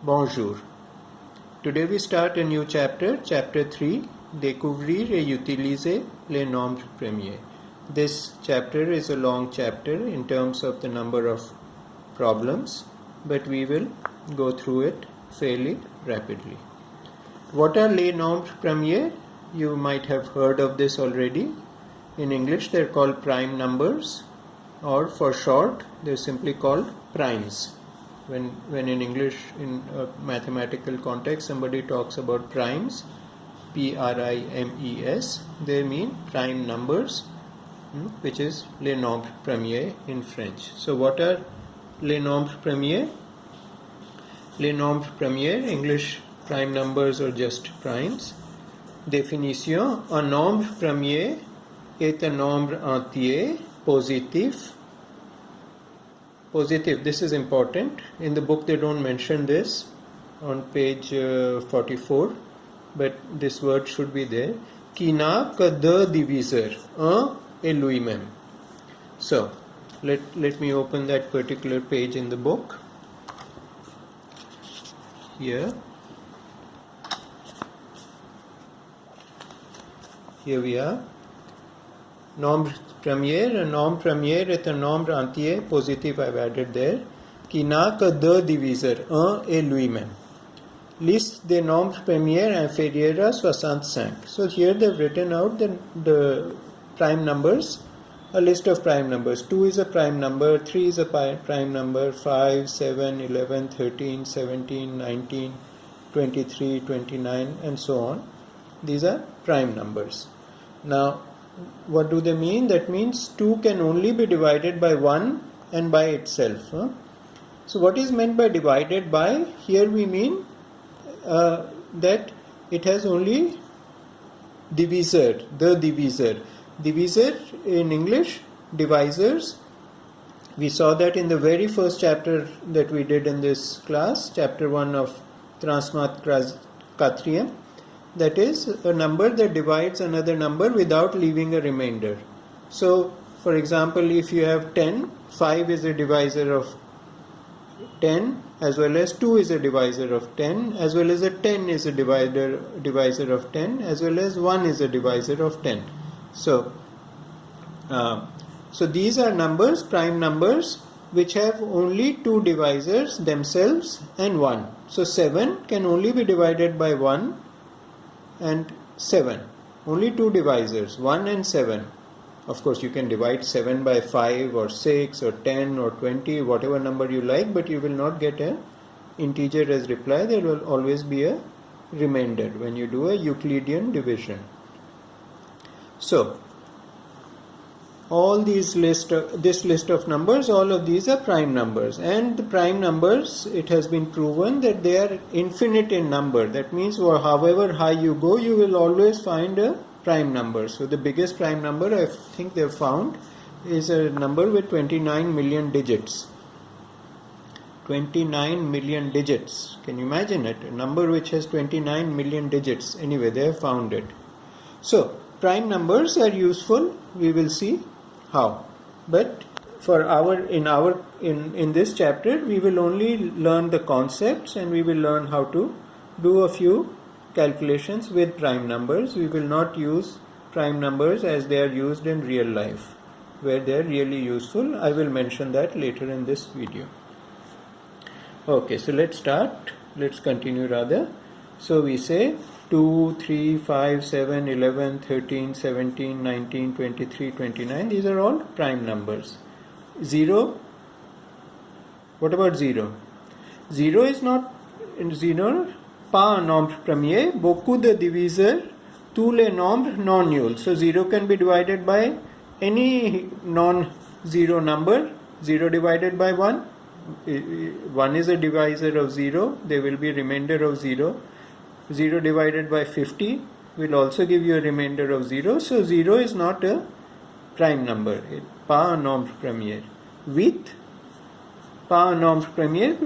Bonjour. Today we start a new chapter, chapter 3, Découvrir et utiliser les nombres premiers. This chapter is a long chapter in terms of the number of problems, but we will go through it fairly rapidly. What are les nombres premiers? You might have heard of this already. In English they're called prime numbers, or for short they're simply called primes. When in English, in a mathematical context, somebody talks about primes, P-R-I-M-E-S, they mean prime numbers, which is les nombres premiers in French. So what are les nombres premiers? Les nombres premiers, English prime numbers or just primes. Définition: un nombre premier est un nombre entier positif. Positive, this is important. In the book they don't mention this on page 44, but this word should be there. Qui n'a que deux diviseurs, un et lui-même. So, let me open that particular page in the book. Here we are. Nombre premier, un nombre premier est un nombre entier positif, I've added there, qui n'a que deux diviseurs, un et lui-même. Liste des nombres premiers inférieurs à 65. So here they've written out the prime numbers, a list of prime numbers. 2 is a prime number, 3 is a prime number, 5, 7, 11, 13, 17, 19, 23, 29 and so on. These are prime numbers. Now, what do they mean? That means 2 can only be divided by 1 and by itself. So what is meant by divided by? Here we mean that it has only divisor, the divisor. Divisor in English, divisors. We saw that in the very first chapter that we did in this class, chapter 1 of Transmat Quatrième. That is a number that divides another number without leaving a remainder. So, for example, if you have 10, 5 is a divisor of 10, as well as 2 is a divisor of 10, as well as a 10 is a divisor of 10, as well as 1 is a divisor of 10. So these are numbers, prime numbers, which have only 2 divisors themselves and 1. So 7 can only be divided by 1 and 7. Only 2 divisors, 1 and 7. Of course, you can divide 7 by 5 or 6 or 10 or 20, whatever number you like, but you will not get an integer as reply. There will always be a remainder when you do a Euclidean division. So, all this list of numbers, all of these are prime numbers, and the prime numbers, it has been proven that they are infinite in number. That means however high you go, you will always find a prime number. So the biggest prime number I think they've found is a number with 29 million digits. 29 million digits. Can you imagine it? A number which has 29 million digits. Anyway, they have found it. So prime numbers are useful. We will see how. But for in this chapter we will only learn the concepts, and we will learn how to do a few calculations with prime numbers. We will not use prime numbers as they are used in real life, where they are really useful. I will mention that later in this video. Okay, so let's start. Let's continue rather. So we say 2, 3, 5, 7, 11, 13, 17, 19, 23, 29. These are all prime numbers. 0. What about 0? 0 is not 0. Pas un nombre premier. Beaucoup de diviseurs. Tous les nombres non nuls. So 0 can be divided by any non-zero number. 0 divided by 1. 1 is a divisor of 0. There will be a remainder of 0. 0 divided by 50 will also give you a remainder of 0. So 0 is not a prime number. Pas un nombre premier. 8, pas un nombre premier,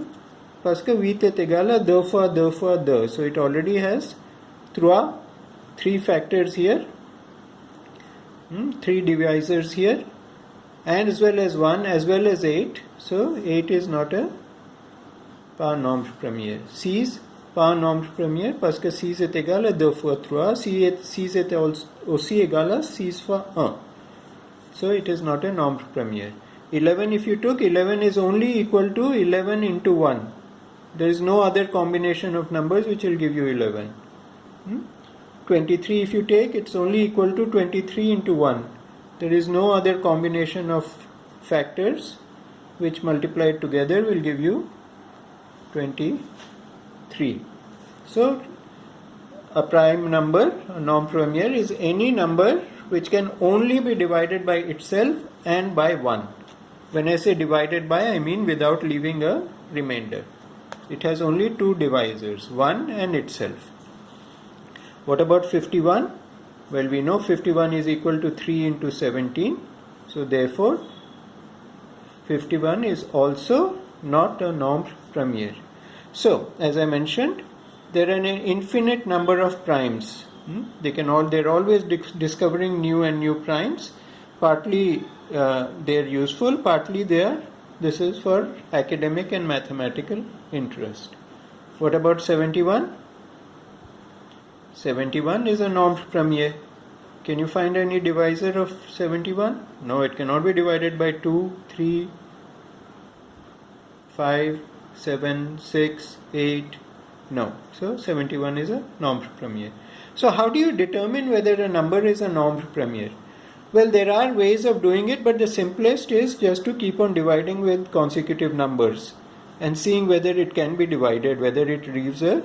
parce que 8 est égal à 2 fois 2 fois 2. So it already has 3 factors here, 3 divisors here, and as well as 1 as well as 8. So 8 is not a pas un nombre premier. 6, pas un nombre premier parce que 6 est égal à 2 fois 3. 6 est aussi égal à 6 fois 1. So it is not a nombre premier. 11, if you took, 11 is only equal to 11 into 1. There is no other combination of numbers which will give you 11. 23 if you take, it's only equal to 23 into 1. There is no other combination of factors which multiplied together will give you 23. So a prime number, a nombre premier, is any number which can only be divided by itself and by 1. When I say divided by, I mean without leaving a remainder. It has only two divisors, 1 and itself. What about 51? Well, we know 51 is equal to 3 into 17. So therefore, 51 is also not a nombre premier. So, as I mentioned, there are an infinite number of primes. They're always discovering new and new primes. Partly they're useful, partly this is for academic and mathematical interest. What about 71? 71 is a nombre premier. Can you find any divisor of 71? No, it cannot be divided by 2, 3, 5, 7, 6, 8. No. So 71 is a nombre premier. So how do you determine whether a number is a nombre premier? Well, there are ways of doing it, but the simplest is just to keep on dividing with consecutive numbers and seeing whether it can be divided, whether it leaves a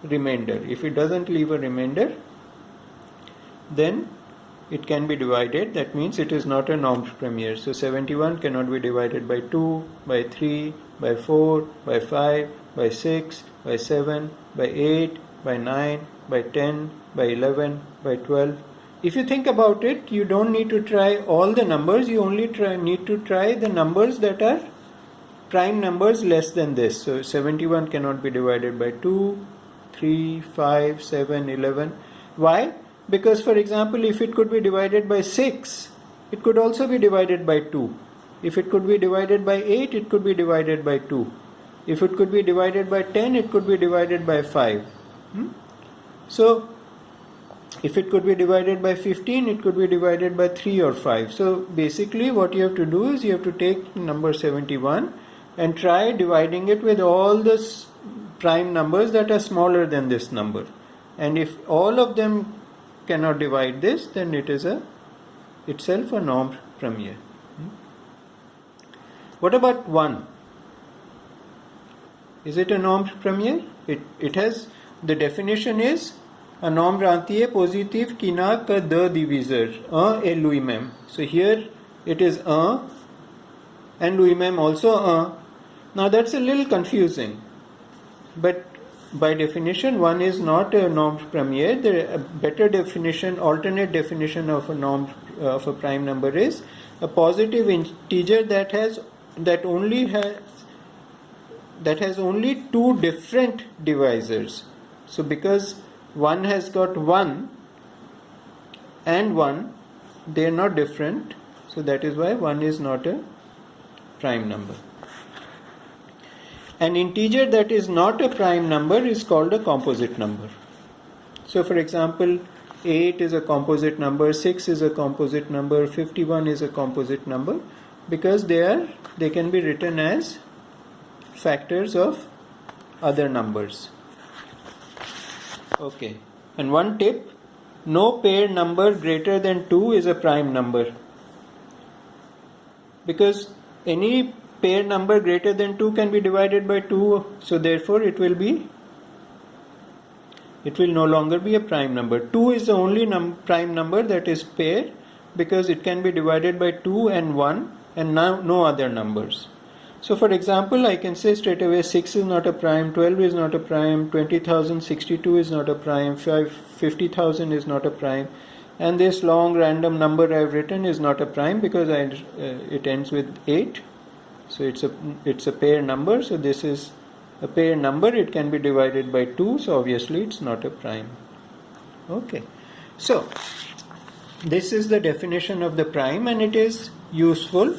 remainder. If it doesn't leave a remainder, then it can be divided. That means it is not a nombre premier. So 71 cannot be divided by 2, by 3, by 4, by 5, by 6, by 7, by 8, by 9, by 10, by 11, by 12. If you think about it, you don't need to try all the numbers. You only need to try the numbers that are prime numbers less than this. So 71 cannot be divided by 2, 3, 5, 7, 11. Why? Because, for example, if it could be divided by 6, it could also be divided by 2. If it could be divided by 8, it could be divided by 2. If it could be divided by 10, it could be divided by 5. So, if it could be divided by 15, it could be divided by 3 or 5. So, basically what you have to do is you have to take number 71 and try dividing it with all the prime numbers that are smaller than this number. And if all of them cannot divide this, then it is itself a nombre premier. What about 1? Is it a nombre premier? It has, the definition is un nombre entier positif qui n'a que deux diviseurs, un et lui-même. So here it is un and lui-même also un. Now that's a little confusing, but by definition 1 is not a nombre premier. The better definition, alternate definition of a nombre of a prime number is a positive integer that has only two different divisors. So because 1 has got 1 and 1, they are not different, so that is why 1 is not a prime number. An integer that is not a prime number is called a composite number. So for example, 8 is a composite number, 6 is a composite number, 51 is a composite number, because they can be written as factors of other numbers. Okay, and one tip, no pair number greater than 2 is a prime number, because any pair number greater than 2 can be divided by 2, so therefore it will no longer be a prime number. 2 is the only prime number that is pair, because it can be divided by 2 and 1 and now no other numbers. So for example, I can say straight away 6 is not a prime, 12 is not a prime, 20,062 is not a prime, 50,000 is not a prime, and this long random number I have written is not a prime because it ends with 8. So it's a pair number, so this is a pair number, it can be divided by 2, so obviously it's not a prime. Okay, so this is the definition of the prime, and it is useful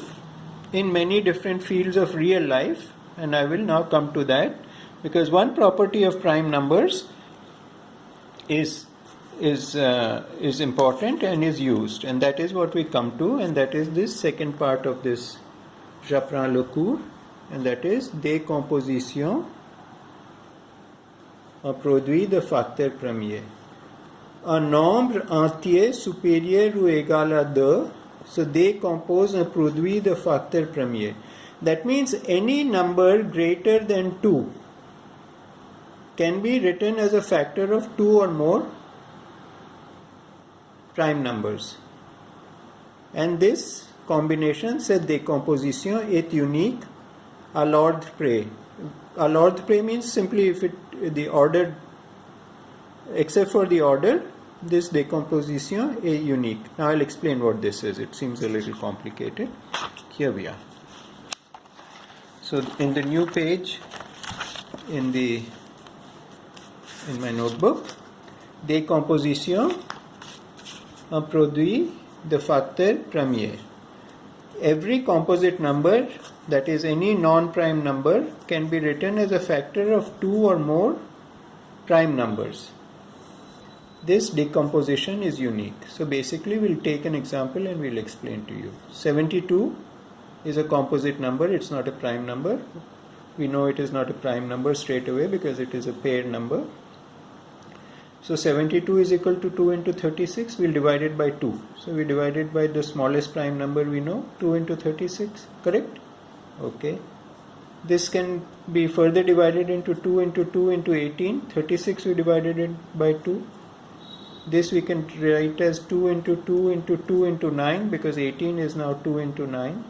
in many different fields of real life, and I will now come to that. Because one property of prime numbers is important and is used, and that is what we come to, and that is this second part of this j'apprends le cours, and that is décomposition en produit de facteur premier. Un nombre entier supérieur ou égal à 2 se décompose en produit de facteur premier. That means any number greater than 2 can be written as a factor of 2 or more prime numbers. And this combination, cette décomposition, est unique à l'ordre près. À l'ordre près means simply if the order, except for the order, this decomposition is unique. Now I'll explain what this is. It seems a little complicated. Here we are. So in the new page in my notebook, décomposition en produit de facteur premier. Every composite number, that is any non-prime number, can be written as a factor of 2 or more prime numbers. This decomposition is unique. So basically we'll take an example and we'll explain to you. 72 is a composite number, it's not a prime number. We know it is not a prime number straight away because it is a paired number. So 72 is equal to 2 into 36, we'll divide it by 2. So we divide it by the smallest prime number we know, 2 into 36, correct? Okay. This can be further divided into 2 into 2 into 18. 36 we divided it by 2. This we can write as 2 into 2 into 2 into 9 because 18 is now 2 into 9.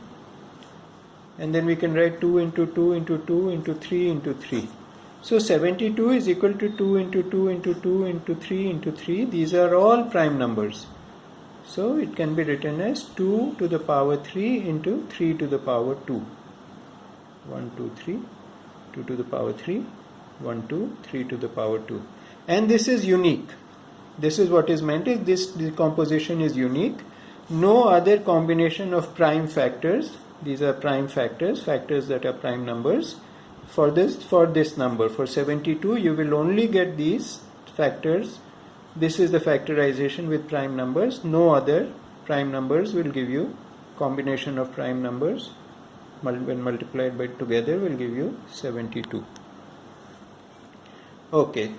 And then we can write 2 into 2 into 2 into 3 into 3. So 72 is equal to 2 into 2 into 2 into 3 into 3. These are all prime numbers. So it can be written as 2 to the power 3 into 3 to the power 2. 1, 2, 3, 2 to the power 3, 1, 2, 3 to the power 2. And this is unique. This is what is meant, is this decomposition is unique. No other combination of prime factors, these are prime factors, factors that are prime numbers, for this number, for 72, you will only get these factors. This is the factorization with prime numbers. No other prime numbers will give you combination of prime numbers when multiplied by together will give you 72. Okay,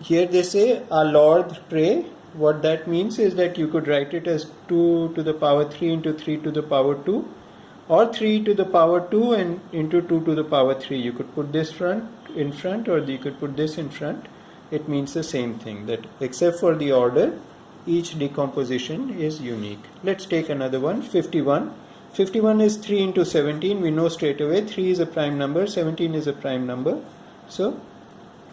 here they say à l'ordre près. What that means is that you could write it as 2 to the power 3 into 3 to the power 2, or 3 to the power 2 and into 2 to the power 3. You could put this in front or you could put this in front. It means the same thing, that except for the order, each decomposition is unique. Let's take another one, 51. 51 is 3 into 17. We know straight away 3 is a prime number, 17 is a prime number. So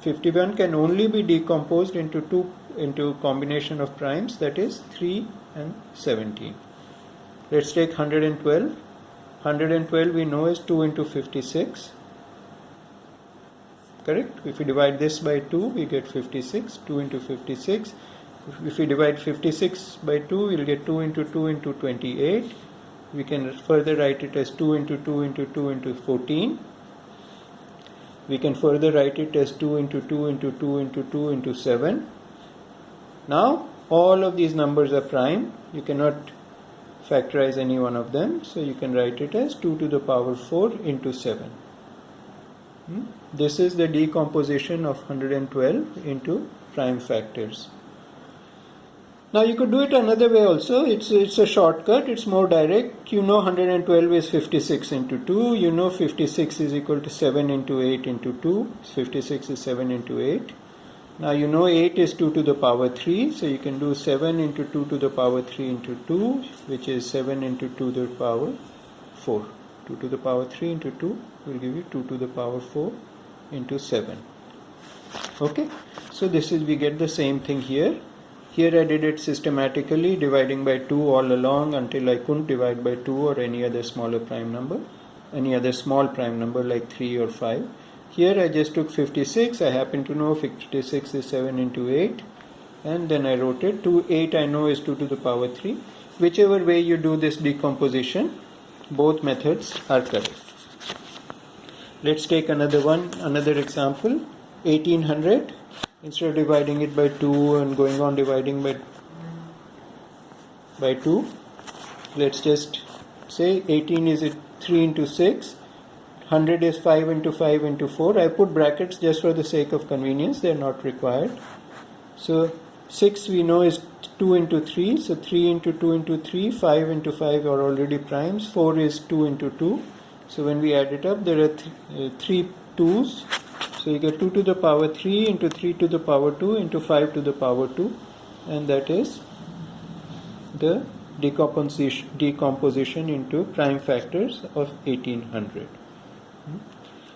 51 can only be decomposed into combination of primes, that is 3 and 17. Let's take 112. 112 we know is 2 into 56. Correct? If we divide this by 2, we get 56. 2 into 56. If we divide 56 by 2, we'll get 2 into 2 into 28. We can further write it as 2 into 2 into 2 into 14. We can further write it as 2 into 2 into 2 into 2 into 7. Now, all of these numbers are prime. You cannot factorize any one of them. So you can write it as 2 to the power 4 into 7. This is the decomposition of 112 into prime factors. Now you could do it another way also. It's a shortcut. It's more direct. You know 112 is 56 into 2. You know 56 is equal to 7 into 8 into 2. 56 is 7 into 8. Now you know 8 is 2 to the power 3. So you can do 7 into 2 to the power 3 into 2, which is 7 into 2 to the power 4. 2 to the power 3 into 2 will give you 2 to the power 4 into 7. Okay. So this is, we get the same thing here. Here I did it systematically, dividing by 2 all along until I couldn't divide by 2 or any other smaller prime number, any other small prime number like 3 or 5. Here I just took 56. I happen to know 56 is 7 into 8, and then I wrote it. 8 I know is 2 to the power 3. Whichever way you do this decomposition, both methods are correct. let's take another example. 1800. Instead of dividing it by 2 and going on dividing by 2, let's just say 18 is 3 into 6. 100 is 5 into 5 into 4. I put brackets just for the sake of convenience. They are not required. So 6 we know is 2 into 3. So 3 into 2 into 3. 5 into 5 are already primes. 4 is 2 into 2. So when we add it up, there are 3 2's. So you get 2 to the power 3 into 3 to the power 2 into 5 to the power 2. And that is the decomposition into prime factors of 1800.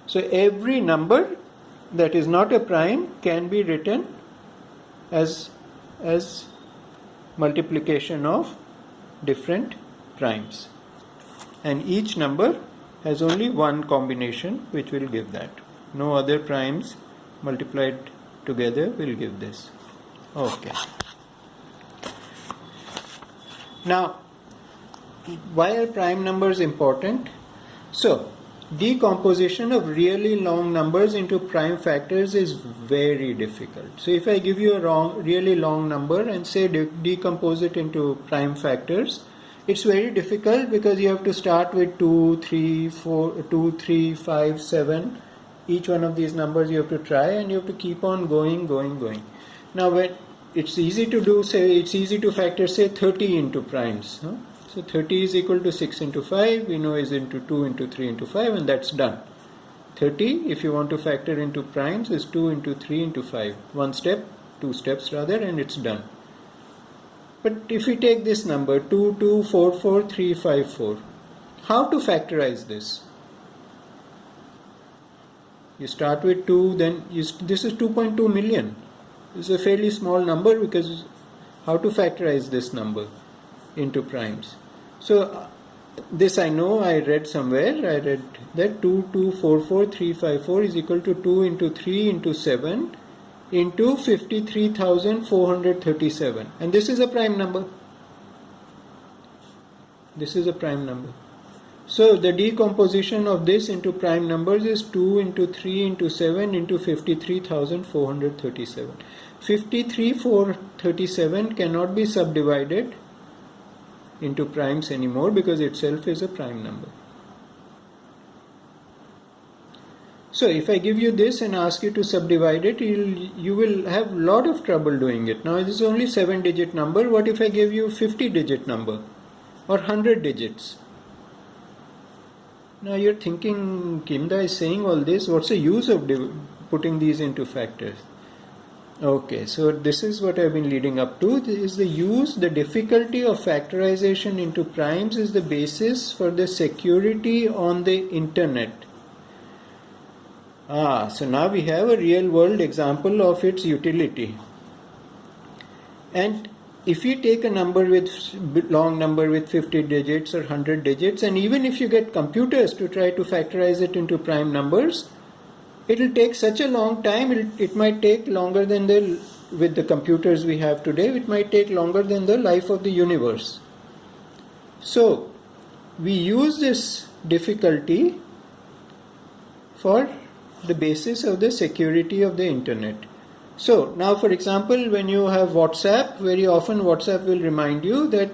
So every number that is not a prime can be written as multiplication of different primes, and each number has only one combination which will give that. No other primes multiplied together will give this. Okay. Now, why are prime numbers important? So, decomposition of really long numbers into prime factors is very difficult. So if I give you a really long number and say decompose it into prime factors, it's very difficult because you have to start with 2, 3, 5, 7. Each one of these numbers you have to try, and you have to keep on going. Now when it's easy to do, say it's easy to factor say 30 into primes. Huh? So 30 is equal to 6 into 5, we know is into 2 into 3 into 5, and that's done. 30, if you want to factor into primes, is 2 into 3 into 5. One step, 2 steps rather, and it's done. But if we take this number, 2, 2, 4, 4, 3, 5, 4, how to factorize this? You start with 2, then this is 2.2 million. This is a fairly small number because how to factorize this number into primes? So this I know, I read somewhere, I read that 2244354 is equal to 2 into 3 into 7 into 53,437, and this is a prime number. This is a prime number. So the decomposition of this into prime numbers is 2 into 3 into 7 into 53,437. 53,437 cannot be subdivided into primes anymore because itself is a prime number. So if I give you this and ask you to subdivide it, you will have a lot of trouble doing it. Now this is only 7-digit number. What if I give you 50-digit number or 100 digits? Now you're thinking, Kimda is saying all this, what's the use of putting these into factors? Okay, so this is what I've been leading up to. This is the difficulty of factorization into primes is the basis for the security on the internet. So now we have a real world example of its utility. And if you take a long number with 50 digits or 100 digits, and even if you get computers to try to factorize it into prime numbers, it will take such a long time, it might take longer than with the computers we have today, it might take longer than the life of the universe. So, we use this difficulty for the basis of the security of the internet. So, now for example, when you have WhatsApp, very often WhatsApp will remind you that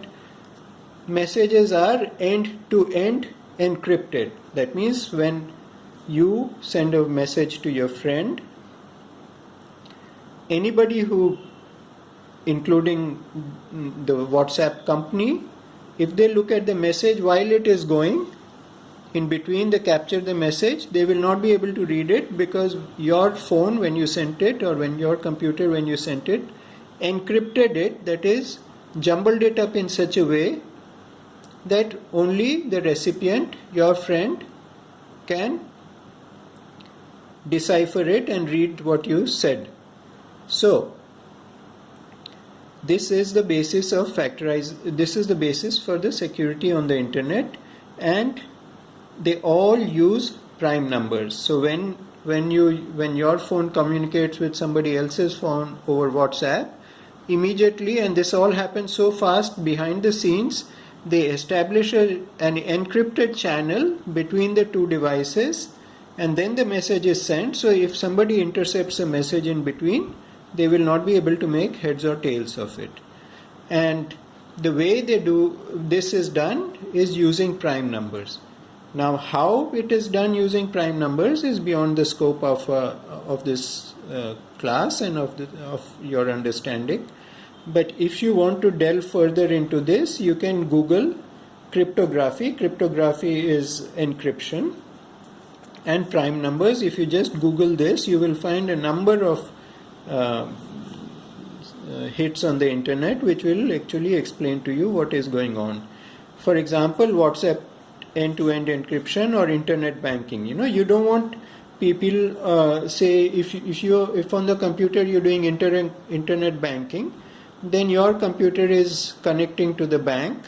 messages are end-to-end encrypted. That means when you send a message to your friend, anybody who, including the WhatsApp company, if they look at the message while it is going, in between they capture the message, they will not be able to read it because your phone when you sent it, or when your computer when you sent it, encrypted it, that is, jumbled it up in such a way that only the recipient, your friend, can decipher it and read what you said. So this is the basis of this is the basis for the security on the internet, and they all use prime numbers. So when your phone communicates with somebody else's phone over WhatsApp, immediately, and this all happens so fast behind the scenes, they establish an encrypted channel between the two devices, and then the message is sent. So if somebody intercepts a message in between, they will not be able to make heads or tails of it. And the way they do this is done is using prime numbers. Now, how it is done using prime numbers is beyond the scope of this class and of your understanding. But if you want to delve further into this, you can Google cryptography. Cryptography is encryption and prime numbers. If you just Google this, you will find a number of hits on the internet which will actually explain to you what is going on. For example, WhatsApp end-to-end encryption or internet banking. You don't want people say if on the computer you're doing internet banking, then your computer is connecting to the bank,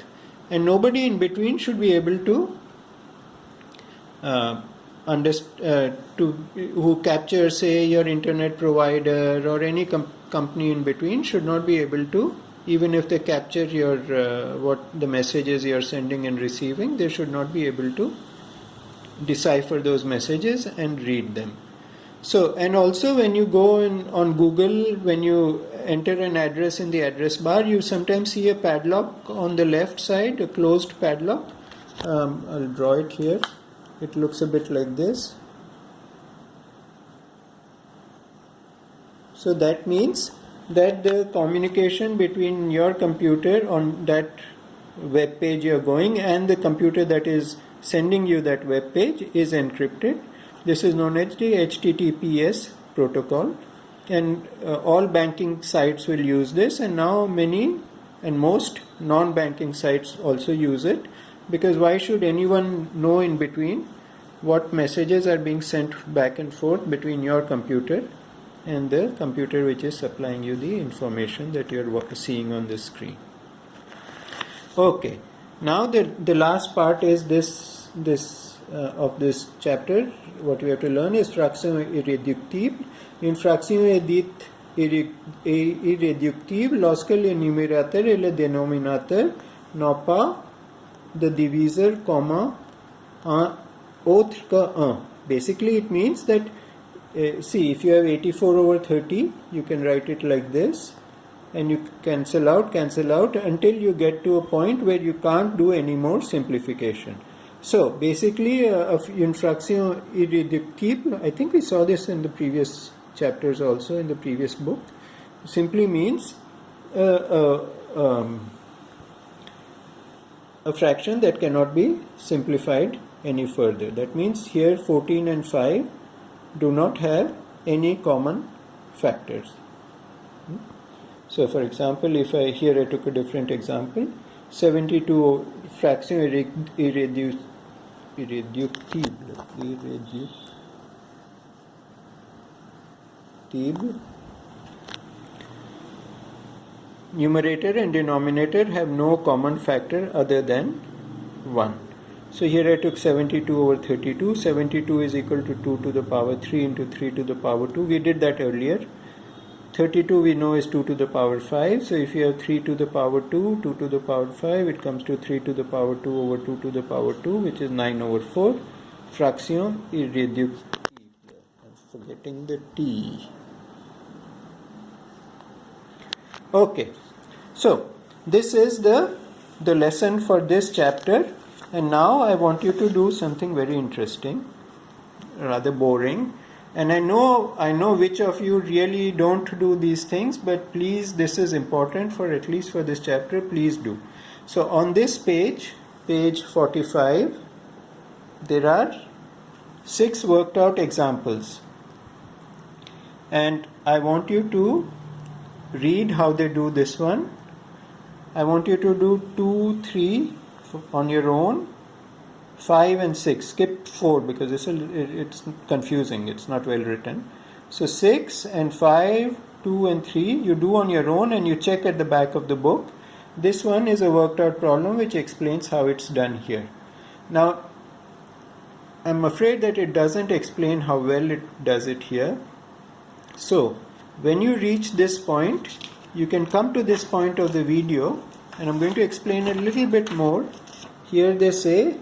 and nobody in between should be able to who captures, say, your internet provider or any company in between should not be able to, even if they capture your what the messages you are sending and receiving, they should not be able to decipher those messages and read them. So, and also when you go on Google, when you enter an address in the address bar, you sometimes see a padlock on the left side, a closed padlock. I'll draw it here. It looks a bit like this. So that means that the communication between your computer on that web page you're going and the computer that is sending you that web page is encrypted. This is known as the HTTPS protocol, and all banking sites will use this, and now many and most non-banking sites also use it, because why should anyone know in between what messages are being sent back and forth between your computer and the computer which is supplying you the information that you're seeing on the screen. Okay, now the last part is this of this chapter. What we have to learn is fraction irréductible. Une fraction est dite irréductible lorsque le numérateur et le dénominateur n'ont pas de diviseur commun autre que 1. Basically, it means that see, if you have 84 over 30, you can write it like this, and you cancel out until you get to a point where you can't do any more simplification. So basically, une fraction irréductible, I think we saw this in the previous chapters also, in the previous book, simply means a fraction that cannot be simplified any further. That means here 14 and 5 do not have any common factors. So for example, if I took a different example, 72 fraction irréductible. Numerator and denominator have no common factor other than 1. So here I took 72 over 32. 72 is equal to 2 to the power 3 into 3 to the power 2. We did that earlier. 32 we know is 2 to the power 5. So if you have 3 to the power 2, 2 to the power 5, it comes to 3 to the power 2 over 2 to the power 2, which is 9 over 4. Fraction irréductible. I'm forgetting the T. Okay. So this is the lesson for this chapter. And now I want you to do something very interesting, rather boring. And I know which of you really don't do these things, but please, this is important for at least for this chapter, please do. So on this page 45, there are 6 worked out examples. And I want you to read how they do this one. I want you to do 2, 3, on your own, 5 and 6. Skip 4 because it's confusing, it's not well written. So 6 and 5, 2 and 3 you do on your own, and you check at the back of the book. This one is a worked out problem which explains how it's done here. Now I'm afraid that it doesn't explain how well it does it here. So when you reach this point, you can come to this point of the video, and I'm going to explain a little bit more. Here they say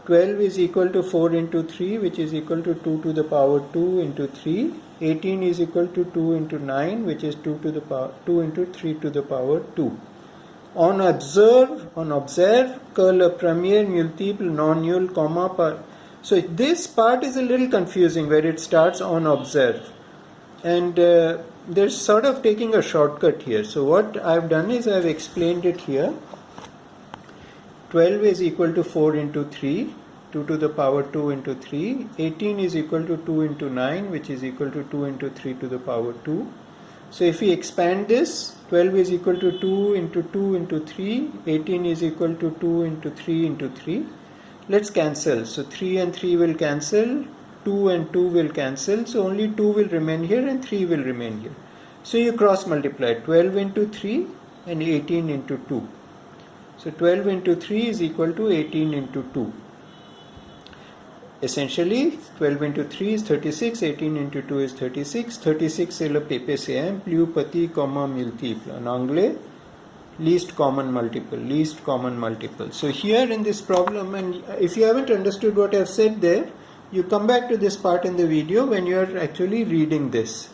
12 is equal to 4 into 3, which is equal to 2 to the power 2 into 3. 18 is equal to 2 into 9, which is 2 to the power 2 into 3 to the power 2. On observe, curl a premier, multiple, non-null, comma. So this part is a little confusing where it starts on observe. And there's sort of taking a shortcut here. So what I've done is I've explained it here. 12 is equal to 4 into 3, 2 to the power 2 into 3. 18 is equal to 2 into 9, which is equal to 2 into 3 to the power 2. So if we expand this, 12 is equal to 2 into 2 into 3. 18 is equal to 2 into 3 into 3. Let's cancel. So 3 and 3 will cancel. 2 and 2 will cancel. So only 2 will remain here and 3 will remain here. So you cross multiply 12 into 3 and 18 into 2. So 12 into 3 is equal to 18 into 2. Essentially 12 into 3 is 36, 18 into 2 is 36. 36 c'est le PPCM, plus petit commun multiple. En anglais, least common multiple. So here in this problem, and if you haven't understood what I've said there, you come back to this part in the video when you are actually reading this.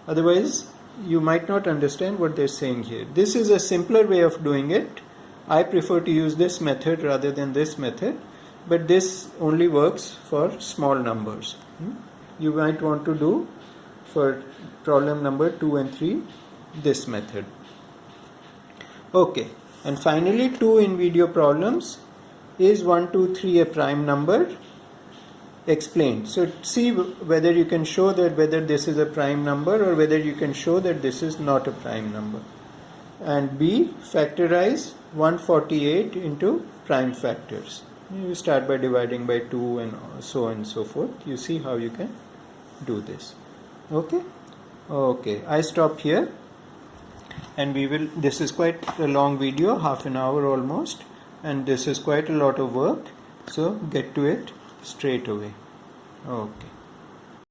Otherwise, you might not understand what they're saying here. This is a simpler way of doing it. I prefer to use this method rather than this method, but this only works for small numbers. You might want to do for problem number 2 and 3 this method. Okay, and finally 2 in video problems. Is 1, 2, 3 a prime number? Explained. So see whether you can show that whether this is a prime number or whether you can show that this is not a prime number. And B, factorize 148 into prime factors. You start by dividing by 2 and so on and so forth. You see how you can do this. Okay, I stop here, and this is quite a long video, half an hour almost, and this is quite a lot of work, so get to it straight away. Okay.